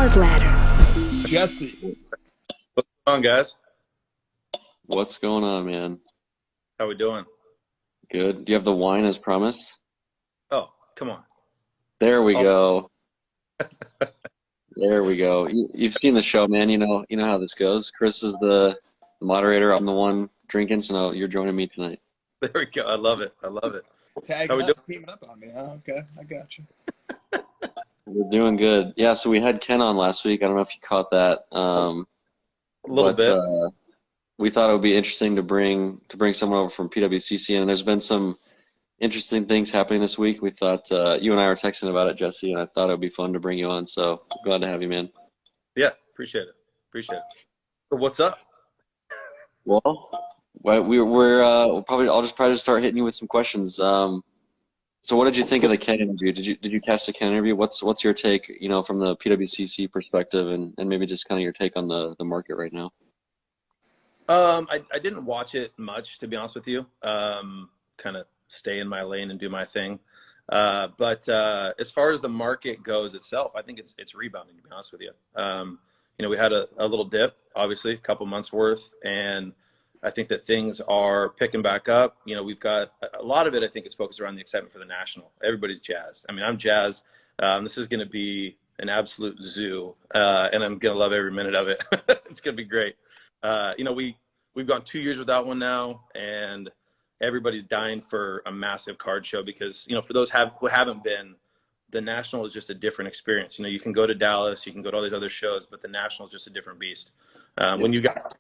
Card Ladder. Jesse. What's going on, guys? What's going on, man? How we doing? Good. Do you have the wine as promised? Oh, come on. There we Oh. go. There we go. You've seen the show, man. You know how this goes. Chris is the moderator. I'm the one drinking, so now you're joining me tonight. There we go. I love it. I love it. Tagging up, teaming up on me, huh? Okay, I got you. We're doing good. Yeah, so we had Ken on last week. I don't know if you caught that. A little bit. We thought it would be interesting to bring someone over from PWCC, and there's been some interesting things happening this week. We thought you and I were texting about it, Jesse, and I thought it would be fun to bring you on. So glad to have you, man. Yeah, appreciate it. So what's up? Well, we'll probably I'll just start hitting you with some questions. So what did you think of the Ken interview? Did you catch the Ken interview? What's your take, from the PWCC perspective, and maybe just kind of your take on the market right now? I didn't watch it much, to be honest with you. Kind of stay in my lane and do my thing. But as far as the market goes itself, I think it's rebounding, to be honest with you. We had a little dip, obviously, a couple months worth, and I think that things are picking back up. We've got a lot of it, I think, is focused around the excitement for the National. Everybody's jazzed. I mean, I'm jazzed. This is going to be an absolute zoo, and I'm going to love every minute of it. It's going to be great. We've gone 2 years without one now, and everybody's dying for a massive card show because, for those who haven't been, the National is just a different experience. You can go to Dallas, you can go to all these other shows, but the National is just a different beast. When you got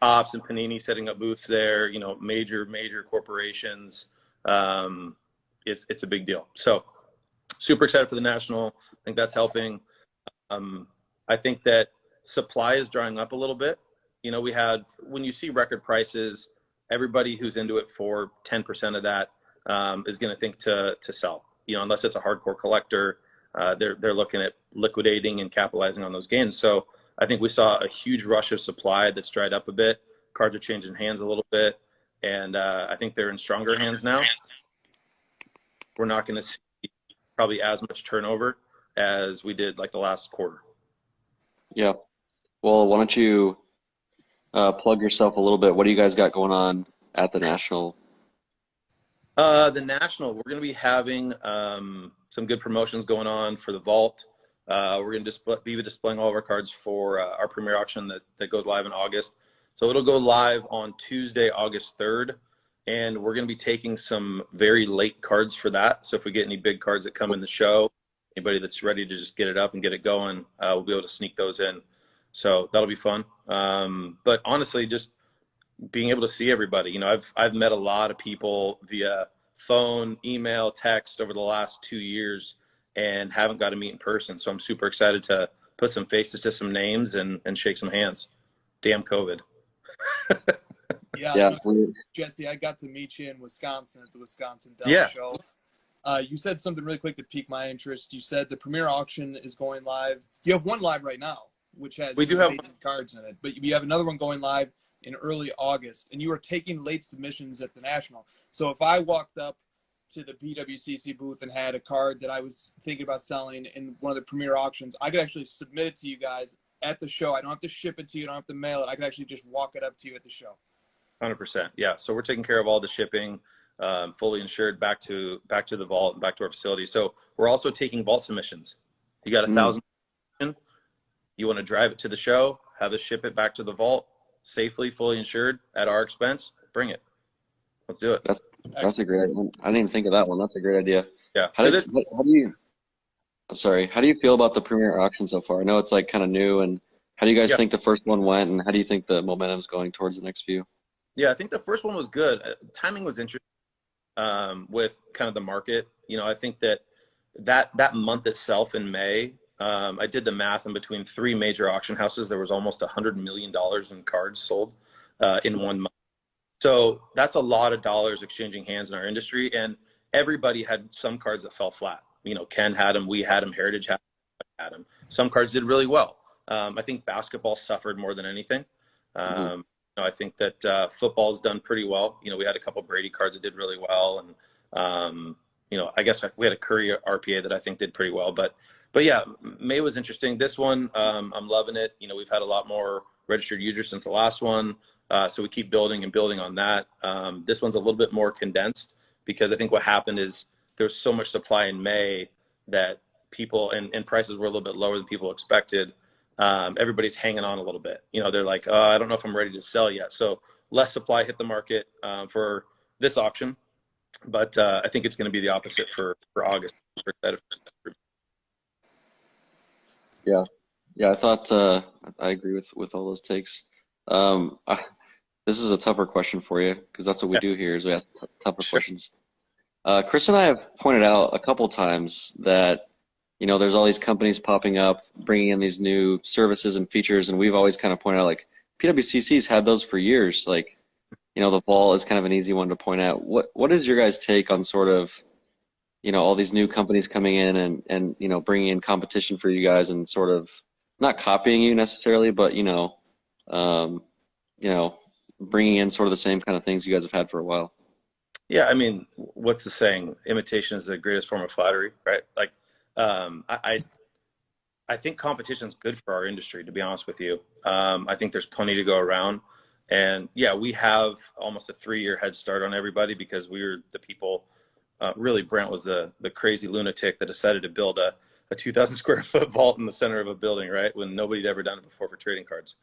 Ops and Panini setting up booths there, major corporations, it's a big deal. So super excited for the National. I think that's helping. I think that supply is drying up a little bit. When you see record prices, everybody who's into it for 10% of that is going to think to sell. Unless it's a hardcore collector, they're looking at liquidating and capitalizing on those gains. So I think we saw a huge rush of supply that's dried up a bit. Cards are changing hands a little bit, and I think they're in stronger hands now. We're not going to see probably as much turnover as we did like the last quarter. Yeah. Well, why don't you plug yourself a little bit? What do you guys got going on at the National? The National, we're going to be having some good promotions going on for the Vault. We're going to be displaying all of our cards for our premiere auction that goes live in August. So it'll go live on Tuesday, August 3rd, and we're going to be taking some very late cards for that. So if we get any big cards that come in the show, anybody that's ready to just get it up and get it going, we'll be able to sneak those in. So that'll be fun. But honestly, just being able to see everybody. I've met a lot of people via phone, email, text over the last 2 years and haven't got to meet in person. So I'm super excited to put some faces to some names and shake some hands. Damn COVID. Yeah. Jesse, I got to meet you in Wisconsin at the Wisconsin Dell show. You said something really quick that piqued my interest. You said the premiere auction is going live. You have one live right now, which has cards in it, but you have another one going live in early August, and you are taking late submissions at the National. So if I walked up to the PWCC booth and had a card that I was thinking about selling in one of the premiere auctions, I could actually submit it to you guys at the show. I don't have to ship it to you. I don't have to mail it. I could actually just walk it up to you at the show. 100%. Yeah. So we're taking care of all the shipping, fully insured back to the vault and back to our facility. So we're also taking vault submissions. You got 1,000. You want to drive it to the show, have us ship it back to the vault safely, fully insured at our expense, bring it. Let's do it. That's a great idea. I didn't even think of that one. That's a great idea. Yeah. How do you feel about the premiere auction so far? I know it's like kind of new, and how do you guys think the first one went, and how do you think the momentum's going towards the next few? Yeah, I think the first one was good. Timing was interesting with kind of the market. I think that month itself in May, I did the math, and between three major auction houses, there was almost $100 million in cards sold in 1 month. So that's a lot of dollars exchanging hands in our industry, and everybody had some cards that fell flat. Ken had them, we had them, Heritage had them. Some cards did really well. I think basketball suffered more than anything. I think that football's done pretty well. We had a couple Brady cards that did really well, and I guess we had a Curry RPA that I think did pretty well. But But yeah, May was interesting. This one, I'm loving it. You know, we've had a lot more registered users since the last one. So we keep building and building on that. This one's a little bit more condensed because I think what happened is there was so much supply in May that people and prices were a little bit lower than people expected. Everybody's hanging on a little bit. You know, they're like, oh, I don't know if I'm ready to sell yet. So less supply hit the market for this auction. But I think it's going to be the opposite for August. Yeah. Yeah, I thought I agree with all those takes. This is a tougher question for you because that's what we do here is we ask tougher questions. Chris and I have pointed out a couple times that, you know, there's all these companies popping up, bringing in these new services and features, and we've always kind of pointed out, like, PWCC's had those for years. Like, you know, the vault is kind of an easy one to point out. What did your guys take on sort of, you know, all these new companies coming in and you know, bringing in competition for you guys and sort of not copying you necessarily, but, you know, bringing in sort of the same kind of things you guys have had for a while? Yeah, I mean, what's the saying? Imitation is the greatest form of flattery, right? Like, I think competition is good for our industry, to be honest with you. I think there's plenty to go around. And yeah, we have almost a 3-year head start on everybody because we were the people, really Brent was the crazy lunatic that decided to build a 2,000 square foot vault in the center of a building, right? When nobody'd ever done it before for trading cards.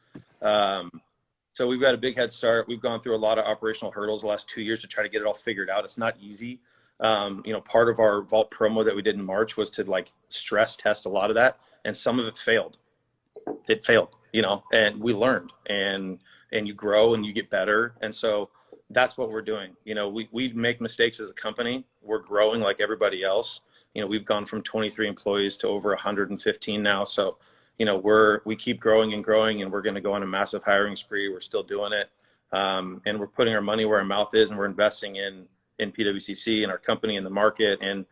So we've got a big head start. We've gone through a lot of operational hurdles the last 2 years to try to get it all figured out. It's not easy. You know, part of our vault promo that we did in March was to like stress test a lot of that. And some of it failed. It failed, you know, and we learned and you grow and you get better. And so that's what we're doing. You know, we make mistakes as a company. We're growing like everybody else. You know, we've gone from 23 employees to over 115 now. So, you know, we keep growing and growing, and we're going to go on a massive hiring spree. We're still doing it. And we're putting our money where our mouth is, and we're investing in PWCC and our company and the market. And,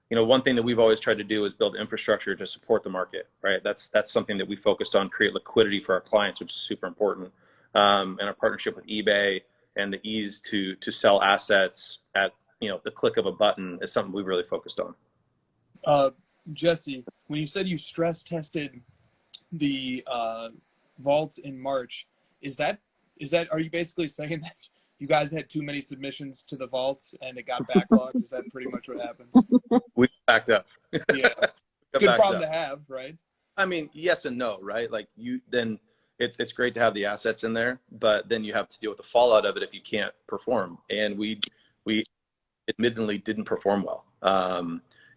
you know, one thing that we've always tried to do is build infrastructure to support the market, right? That's something that we focused on, create liquidity for our clients, which is super important. And our partnership with eBay and the ease to sell assets at, you know, the click of a button is something we really focused on. Jesse, when you said you stress tested the vaults in March, are you basically saying that you guys had too many submissions to the vaults and it got backlogged? Is that pretty much what happened? We backed up. Yeah. Good problem to have, right? I mean, yes and no, right? Like it's great to have the assets in there, but then you have to deal with the fallout of it if you can't perform. And we admittedly didn't perform well.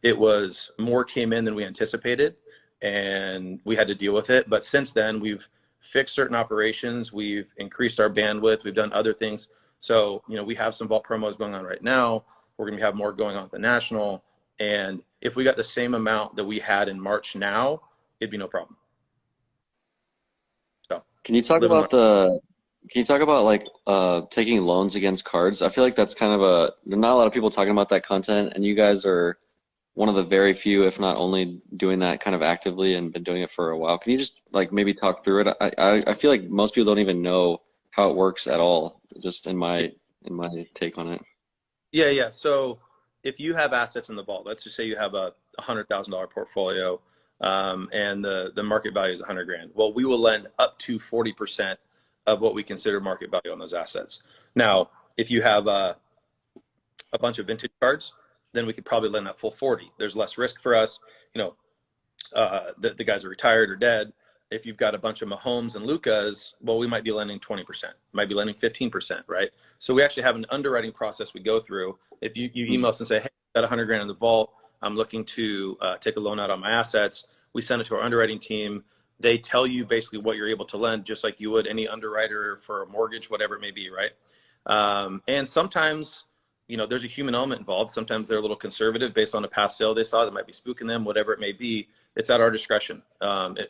It was more came in than we anticipated, and we had to deal with it. But since then, we've fixed certain operations. We've increased our bandwidth. We've done other things. So, you know, we have some vault promos going on right now. We're going to have more going on at the national. And if we got the same amount that we had in March now, it'd be no problem. So Can you talk about like taking loans against cards? I feel like that's kind of not a lot of people talking about that content, and you guys are one of the very few, if not only, doing that kind of actively and been doing it for a while. Can you just like maybe talk through it? I feel like most people don't even know how it works at all, just in my take on it. Yeah. So if you have assets in the vault, let's just say you have a $100,000 portfolio, and the market value is $100,000. Well, we will lend up to 40% of what we consider market value on those assets. Now, if you have a bunch of vintage cards, then we could probably lend that full 40. There's less risk for us. You know, the guys are retired or dead. If you've got a bunch of Mahomes and Lucas, well, we might be lending 20%, might be lending 15%, right? So we actually have an underwriting process we go through. If you email us and say, hey, I've got $100,000 in the vault, I'm looking to take a loan out on my assets, we send it to our underwriting team. They tell you basically what you're able to lend, just like you would any underwriter for a mortgage, whatever it may be, right? And sometimes, you know, there's a human element involved. Sometimes they're a little conservative based on a past sale they saw that might be spooking them, whatever it may be. It's at our discretion.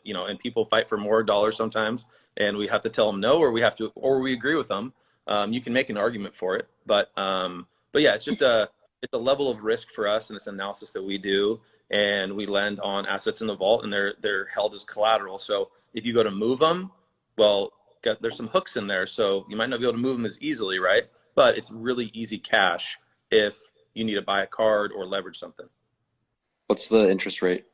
You know, and people fight for more dollars sometimes, and we have to tell them no, or we agree with them. You can make an argument for it, but yeah, it's just it's a level of risk for us, and it's an analysis that we do, and we lend on assets in the vault, and they're held as collateral. So if you go to move them, well, there's some hooks in there, so you might not be able to move them as easily, right? But it's really easy cash if you need to buy a card or leverage something. What's the interest rate?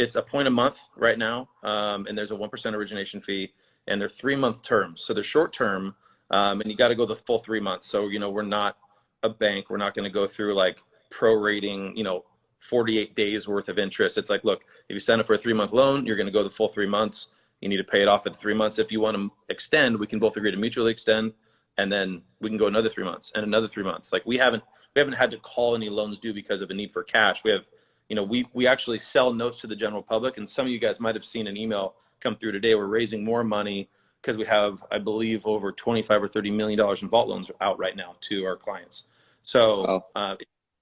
it's a point a month right now, and there's a 1% origination fee, and they're 3-month terms. So they're short term, and you got to go the full 3 months. So, you know, we're not a bank. We're not going to go through like prorating, you know, 48 days worth of interest. It's like, look, if you sign up for a 3-month loan, you're going to go the full 3 months. You need to pay it off at the 3 months. If you want to extend, we can both agree to mutually extend, and then we can go another 3 months and another 3 months. Like we haven't had to call any loans due because of a need for cash. We have, you know, we actually sell notes to the general public, and some of you guys might have seen an email come through today. We're raising more money because we have, I believe, over $25 or $30 million in vault loans out right now to our clients. So,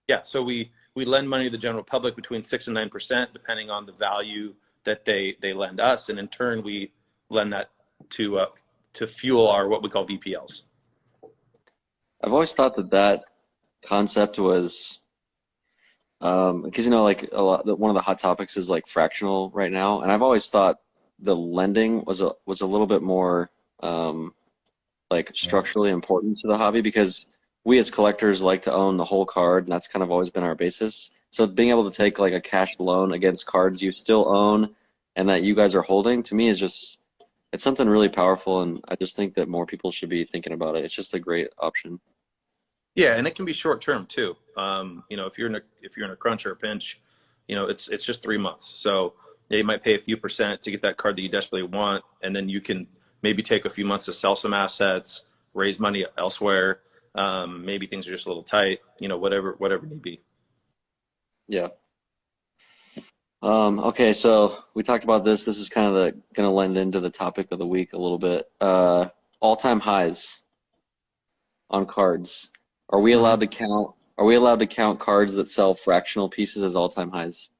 yeah, so we lend money to the general public between 6 and 9%, depending on the value that they lend us, and in turn, we lend that to fuel our what we call VPLs. I've always thought that concept was because, you know, like one of the hot topics is like fractional right now, and I've always thought the lending was a little bit more like structurally important to the hobby, because we as collectors like to own the whole card, and that's kind of always been our basis. So being able to take like a cash loan against cards you still own and that you guys are holding, to me is just, it's something really powerful, and I just think that more people should be thinking about it. It's just a great option. Yeah, and it can be short term too. You know, if you're in a crunch or a pinch, you know, it's just 3 months. So yeah, you might pay a few percent to get that card that you desperately want, and then you can maybe take a few months to sell some assets, raise money elsewhere. Maybe things are just a little tight. You know, whatever it may be. Yeah. Okay, so we talked about this. This is kind of going to lend into the topic of the week a little bit. All-time highs on cards. Are we allowed to count? Are we allowed to count cards that sell fractional pieces as all-time highs?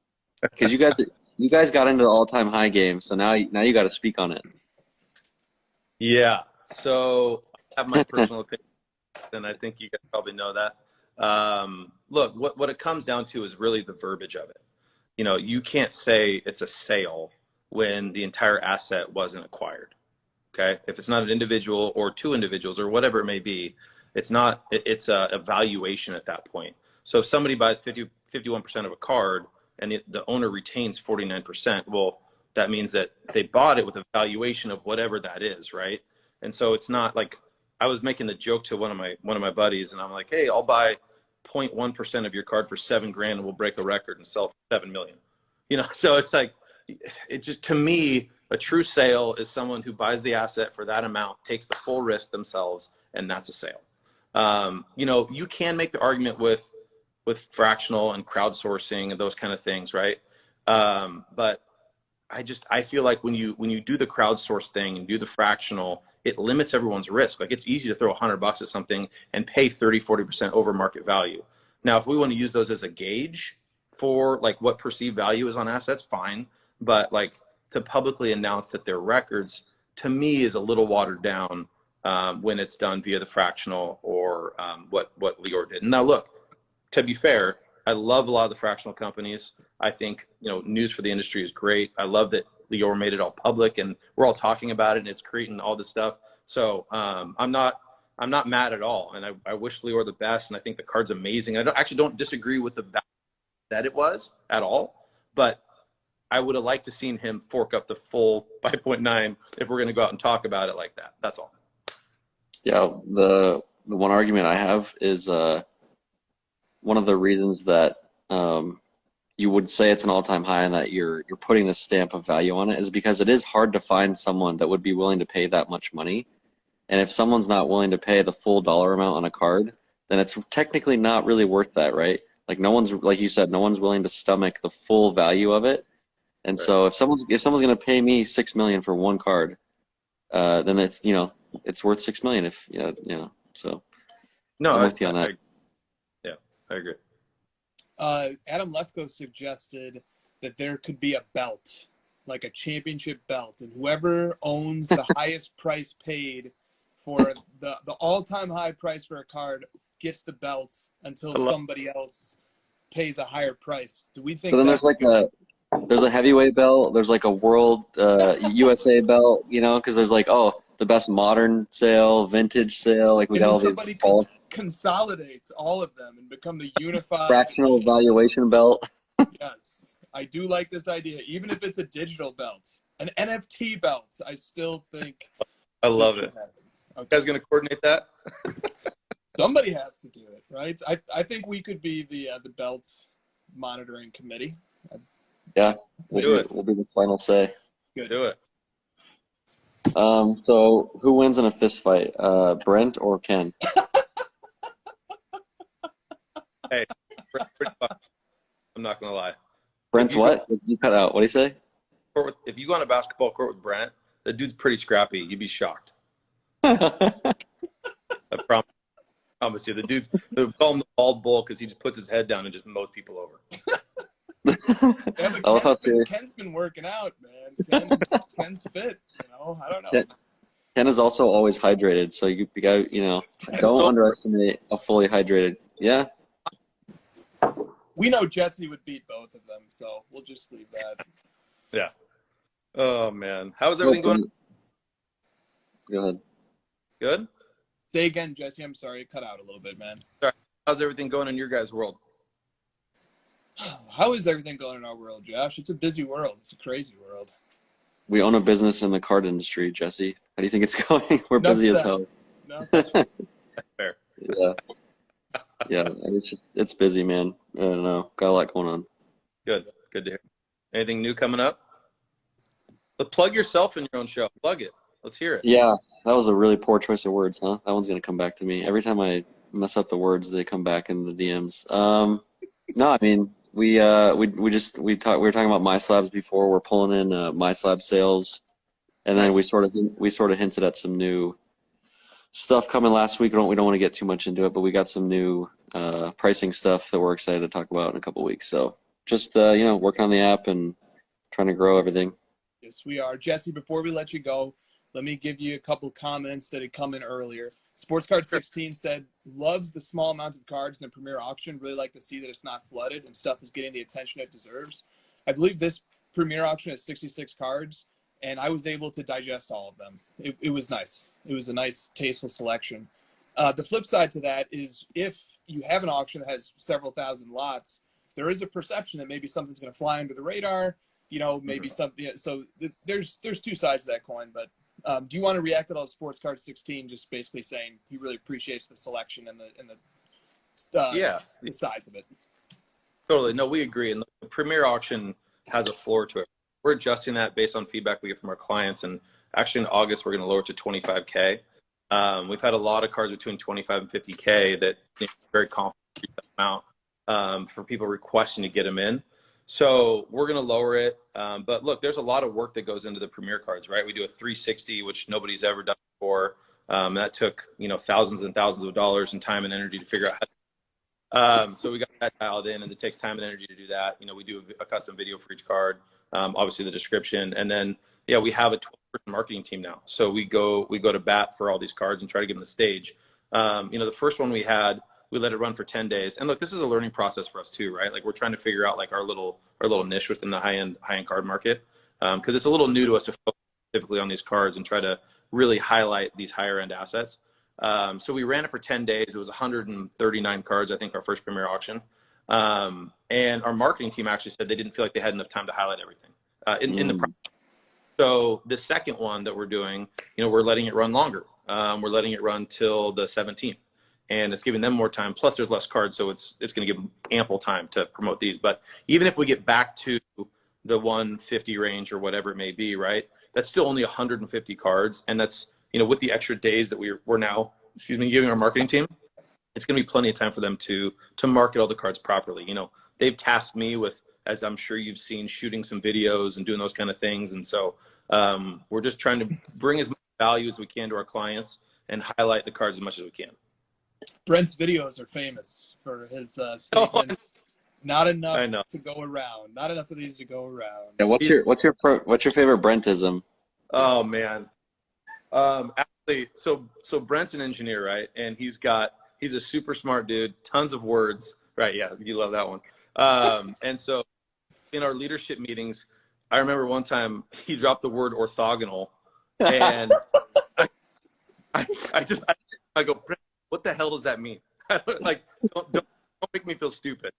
Because you guys got into the all-time high game, so now you got to speak on it. Yeah. So I have my personal opinion, and I think you guys probably know that. Look, what it comes down to is really the verbiage of it. You know, you can't say it's a sale when the entire asset wasn't acquired. Okay, if it's not an individual or two individuals or whatever it may be, it's a valuation at that point. So if somebody buys 51% of a card and the owner retains 49%, well, that means that they bought it with a valuation of whatever that is, right? And so it's not like, I was making the joke to one of my buddies, and I'm like, hey, I'll buy 0.1% of your card for $7,000 and we'll break a record and sell for $7 million. You know, so it's like, it just, to me, a true sale is someone who buys the asset for that amount, takes the full risk themselves, and that's a sale. You know, you can make the argument with fractional and crowdsourcing and those kind of things, right? But I feel like when you do the crowdsource thing and do the fractional, it limits everyone's risk. Like, it's easy to throw $100 at something and pay 30-40% over market value. Now, if we want to use those as a gauge for like what perceived value is on assets, fine. But like, to publicly announce that they're records, to me, is a little watered down when it's done via the fractional or what Lior did. Now, look, to be fair, I love a lot of the fractional companies. I think, you know, news for the industry is great. I love that Lior made it all public and we're all talking about it and it's creating all this stuff. So I'm not mad at all. And I wish Lior the best. And I think the card's amazing. I don't disagree with the value that it was at all, but I would have liked to seen him fork up the full 5.9 if we're going to go out and talk about it like that. That's all. Yeah, the one argument I have is one of the reasons that you would say it's an all-time high and that you're putting this stamp of value on it is because it is hard to find someone that would be willing to pay that much money. And if someone's not willing to pay the full dollar amount on a card, then it's technically not really worth that, right? Like, no one's, like you said, no one's willing to stomach the full value of it. And right. So if someone's going to pay me $6 million for one card, then it's, you know, it's worth $6 million if, you know, so no, I'm with you on that. I agree. Adam Lefko suggested that there could be a belt, like a championship belt, and whoever owns the highest price paid for the all-time high price for a card gets the belt until somebody else pays a higher price. Do we think so then there's a heavyweight belt, there's like a world USA belt, you know, because there's like, oh, the best modern sale, vintage sale, like we got all these. Somebody consolidates all of them and become the unified fractional valuation belt. Yes, I do like this idea. Even if it's a digital belt, an NFT belt, I still think I love it. Okay. You guys going to coordinate that? Somebody has to do it, right? I think we could be the belt monitoring committee. Yeah, we'll be the final say. Good. Do it. So who wins in a fist fight, Brent or Ken? Hey, pretty fun. I'm not gonna lie. Brent's what? You cut out. What do you say? If you go on a basketball court with Brent, the dude's pretty scrappy. You'd be shocked. I promise you. They call him the bald bull because he just puts his head down and just mows people over. Yeah, but Ken's been working out, man. Ken's fit, I don't know. Ken is also always hydrated, so you got don't underestimate a fully hydrated. Yeah. We know Jesse would beat both of them, so we'll just leave that. Yeah. Oh man, how's everything going? Go ahead. Good. Say again, Jesse. I'm sorry, it cut out a little bit, man. Sorry. How's everything going in your guys' world? How is everything going in our world, Josh? It's a busy world. It's a crazy world. We own a business in the card industry, Jesse. How do you think it's going? We're busy as hell. No, fair. Yeah. Yeah, it's busy, man. I don't know. Got a lot going on. Good to hear. Anything new coming up? But plug yourself in your own show. Plug it. Let's hear it. Yeah, that was a really poor choice of words, huh? That one's gonna come back to me. Every time I mess up the words, they come back in the DMs. No, I mean we were talking about My Slabs before. We're pulling in My Slab sales, and then we sort of hinted at some new stuff coming last week. We don't want to get too much into it, but we got some new pricing stuff that we're excited to talk about in a couple weeks. So just working on the app and trying to grow everything. Yes, we are. Jesse, before we let you go, let me give you a couple comments that had come in earlier. Sports Card 16 said, loves the small amounts of cards in the Premier auction. Really like to see that it's not flooded and stuff is getting the attention it deserves. I believe this Premier auction has 66 cards, and I was able to digest all of them. It was nice. It was a nice, tasteful selection. The flip side to that is if you have an auction that has several thousand lots, there is a perception that maybe something's going to fly under the radar. Maybe something. So there's two sides to that coin. But do you want to react to all Sports Card 16, just basically saying he really appreciates the selection and the size of it? Totally. No, we agree. And the Premier auction has a floor to it. We're adjusting that based on feedback we get from our clients. And actually in August, we're going to lower it to 25K. We've had a lot of cards between 25 and 50K that very confident amount for people requesting to get them in. So we're going to lower it. But look, there's a lot of work that goes into the Premier cards, right? We do a 360, which nobody's ever done before. That took, thousands and thousands of dollars and time and energy to figure out. So we got that dialed in, and it takes time and energy to do that. We do a custom video for each card, obviously the description. And then, we have a 12-person marketing team now. So we go to bat for all these cards and try to give them the stage. The first one we had, we let it run for 10 days. And look, this is a learning process for us too, right? Like we're trying to figure out like our little niche within the high-end card market. Cause it's a little new to us to focus specifically on these cards and try to really highlight these higher end assets. So we ran it for 10 days. It was 139 cards, I think, our first Premier auction. And our marketing team actually said they didn't feel like they had enough time to highlight everything in the process. So the second one that we're doing, we're letting it run longer. We're letting it run till the 17th. And it's giving them more time. Plus, there's less cards, so it's going to give them ample time to promote these. But even if we get back to the 150 range or whatever it may be, right? That's still only 150 cards, and that's with the extra days that we're now, giving our marketing team, it's going to be plenty of time for them to market all the cards properly. They've tasked me with, as I'm sure you've seen, shooting some videos and doing those kind of things, and so we're just trying to bring as much value as we can to our clients and highlight the cards as much as we can. Brent's videos are famous for his statement. Not enough to go around. Not enough of these to go around. Yeah, what's your favorite Brentism? Oh man, actually, so Brent's an engineer, right? And he's a super smart dude, tons of words, right? Yeah, you love that one. And so in our leadership meetings, I remember one time he dropped the word orthogonal, and I go, Brent, what the hell does that mean? Like, don't make me feel stupid.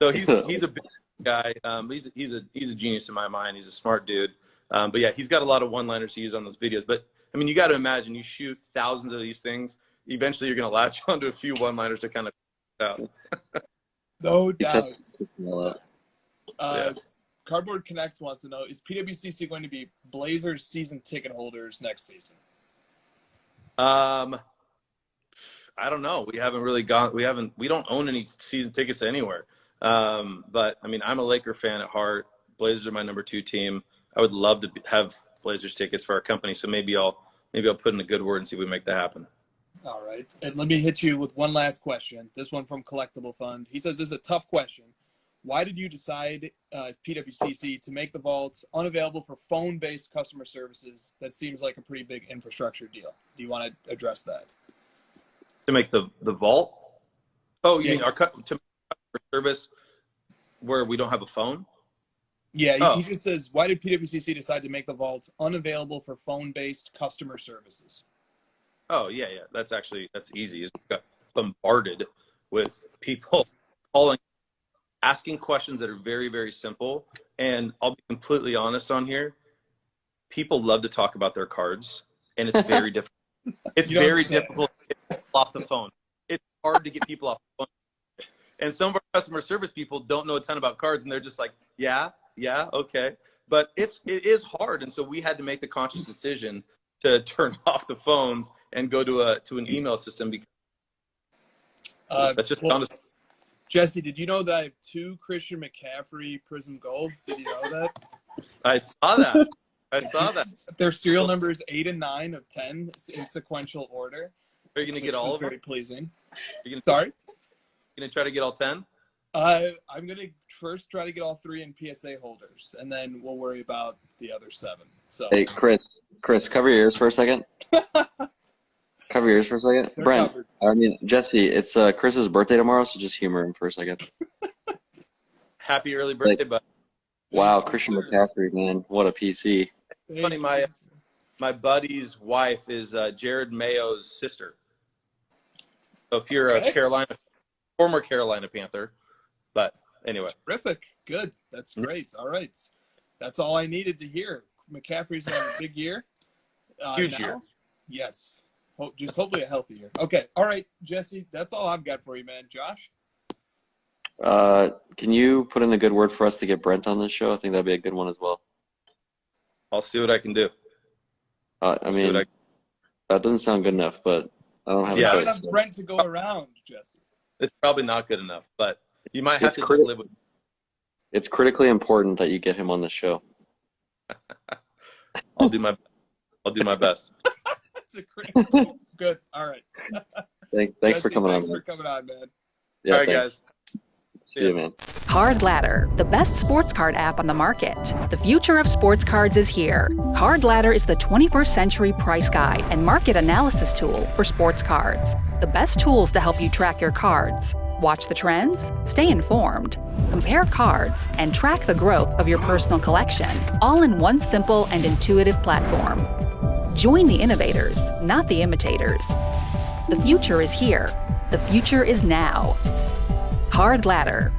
So he's a big guy. He's a genius in my mind. He's a smart dude. But yeah, he's got a lot of one-liners to use on those videos. But I mean, you got to imagine, you shoot thousands of these things. Eventually, you're going to latch onto a few one-liners to kind of out. No doubt. Yeah. Cardboard Connects wants to know, is PWCC going to be Blazers season ticket holders next season? I don't know. We haven't really we don't own any season tickets anywhere. But I mean, I'm a Laker fan at heart. Blazers are my number 2 team. I would love to have Blazers tickets for our company. So maybe I'll put in a good word and see if we make that happen. All right. And let me hit you with one last question. This one from Collectible Fund. He says, this is a tough question. Why did you decide, PWCC, to make the vaults unavailable for phone-based customer services? That seems like a pretty big infrastructure deal. Do you want to address that? To make the vault? Oh, you Yes. mean our customer service where we don't have a phone? Yeah, he just says, why did PWCC decide to make the vaults unavailable for phone-based customer services? Oh, yeah. That's easy. We got bombarded with people calling, asking questions that are very, very simple. And I'll be completely honest on here. People love to talk about their cards, and it's very difficult. It's very difficult to get people off the phone. It's hard to get people off the phone. And some of our customer service people don't know a ton about cards, and they're just like, yeah, okay. But it is hard, and so we had to make the conscious decision to turn off the phones and go to an email system because that's just honest. Jesse, did you know that I have 2 Christian McCaffrey Prism Golds? Did you know that? I saw that. Their serial numbers 8 and 9 of 10 in sequential order. Are you going to get all of them? Very pleasing. Sorry? You're going to try to get all 10? I'm going to first try to get all 3 in PSA holders, and then we'll worry about the other 7. So. Hey, Chris, cover your ears for a second. Cover your ears for a second. They're Brent, covered. I mean, Jesse, it's Chris's birthday tomorrow, so just humor him for a second. Happy early birthday, bud. Wow, Christian McCaffrey, man. What a PC. It's funny, my buddy's wife is Jared Mayo's sister. So if you're a former Carolina Panther, but anyway. Terrific. Good. That's great. All right. That's all I needed to hear. McCaffrey's having a big year. Huge year. Yes. Just hopefully a healthy year. Okay. All right, Jesse, that's all I've got for you, man. Josh? Can you put in the good word for us to get Brent on this show? I think that'd be a good one as well. I'll see what I can do. I mean, that doesn't sound good enough, but I don't have a choice. Enough Brent to go around, Jesse. It's probably not good enough, but you might have to just live with it. It's critically important that you get him on the show. I'll do my best. That's a critical. Good. All right. Thanks Jesse, for coming on. Thanks for coming on, man. Yeah, all right, thanks. guys. See you, man. Card Ladder, the best sports card app on the market. The future of sports cards is here. Card Ladder is the 21st century price guide and market analysis tool for sports cards. The best tools to help you track your cards. Watch the trends, stay informed, compare cards, and track the growth of your personal collection, all in one simple and intuitive platform. Join the innovators, not the imitators. The future is here. The future is now. Card Ladder.